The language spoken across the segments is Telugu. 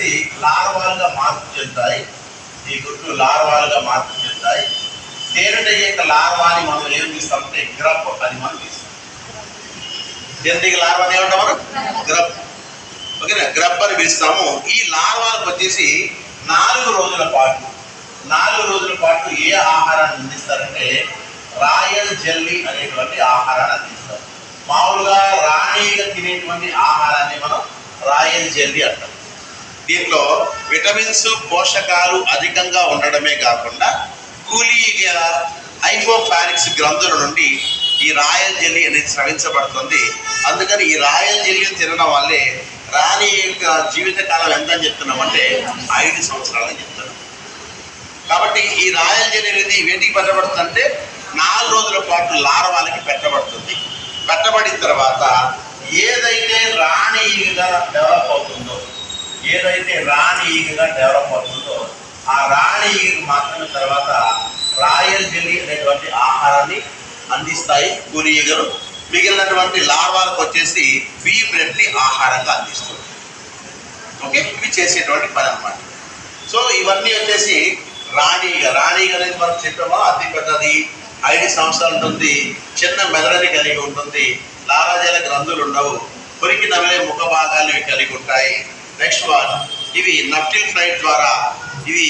వచ్చేసి లార్వాలుగా మార్పు చెందుతాయి. ఈ గుడ్లు లార్వాలుగా మార్పు చెందుతాయి. తేనెటీగ యొక్క లార్వాని మనం ఏం తీస్తామంటే గ్రప్ అని మనం తీస్తాం. తేనెటీగ లార్వాని ఏమంటాం మనం? గ్రప్. ఓకేనా? గ్రప్ అని పిలుస్తాము. ఈ లార్వాలకు వచ్చేసి 4 రోజుల పాటు ఏ ఆహారాన్ని అందిస్తారంటే రాయల్ జెల్లీ అనేటువంటి ఆహారాన్ని అందిస్తారు. మామూలుగా రాణిగా తినేటువంటి ఆహారాన్ని మనం రాయల్ జెల్లీ అంటాం. దీంట్లో విటమిన్స్, పోషకాలు అధికంగా ఉండడమే కాకుండా కూలీగ హైపోఫారిక్స్ గ్రంథుల నుండి ఈ రాయల్ జెల్లీ అనేది స్రవించబడుతుంది. అందుకని ఈ రాయల్ జెల్లీని తినడం వల్లే రాణి యొక్క జీవితకాలం ఎంత అని చెప్తున్నామంటే 5 సంవత్సరాలని చెప్తున్నాం. కాబట్టి ఈ రాయల్ జెల్లీ అనేది వేటికి పెట్టబడుతుందంటే 4 రోజుల పాటు లార్వాలకి పెట్టబడుతుంది. పెట్టబడిన తర్వాత ఏదైతే రాణి ఈగగా డెవలప్ అవుతుందో ఆ రాణి ఈగ మాత్రమే తర్వాత రాయల్ జెల్లీ అనేటువంటి ఆహారాన్ని అందిస్తాయి కూలి ఈగలు. మిగిలినటువంటి లార్వాలకు వచ్చేసి బీ బ్రెడ్ని ఆహారంగా అందిస్తుంది. ఓకే, ఇవి చేసేటువంటి పని అన్నమాట. సో ఇవన్నీ వచ్చేసి రాణిగ అనేది మనం చెప్పామో అతి పెద్దది, 5 సంవత్సరాలు ఉంటుంది, చిన్న మెదడుని కలిగి ఉంటుంది, లాలాజల గ్రంథులు ఉండవు, కొరికి నమిలే ముఖ భాగాలు ఇవి కలిగి ఉంటాయి. నెక్స్ట్ వన్, ఇవి నప్టిల్ ఫ్లైట్ ద్వారా ఇవి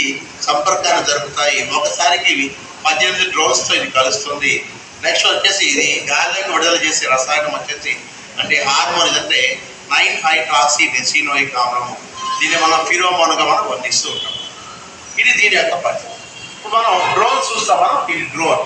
సంపర్కాన్ని జరుపుతాయి. ఒకసారికి ఇవి 18 డ్రోన్స్తో ఇది కలుస్తుంది. నెక్స్ట్ వచ్చేసి ఇది గాలిలోకి విడుదల చేసే రసాయనం వచ్చేసి అంటే హార్మోన్, ఇదంటే 9-హైడ్రాక్సీడెసినోయిక్ ఆమ్లము. దీన్ని మనం ఫిరోమోన్గా మనం వర్ణిస్తూ ఉంటాం. ఇది దీని యొక్క పని. ఇప్పుడు మనం డ్రోన్ చూస్తాం. ఇది డ్రోన్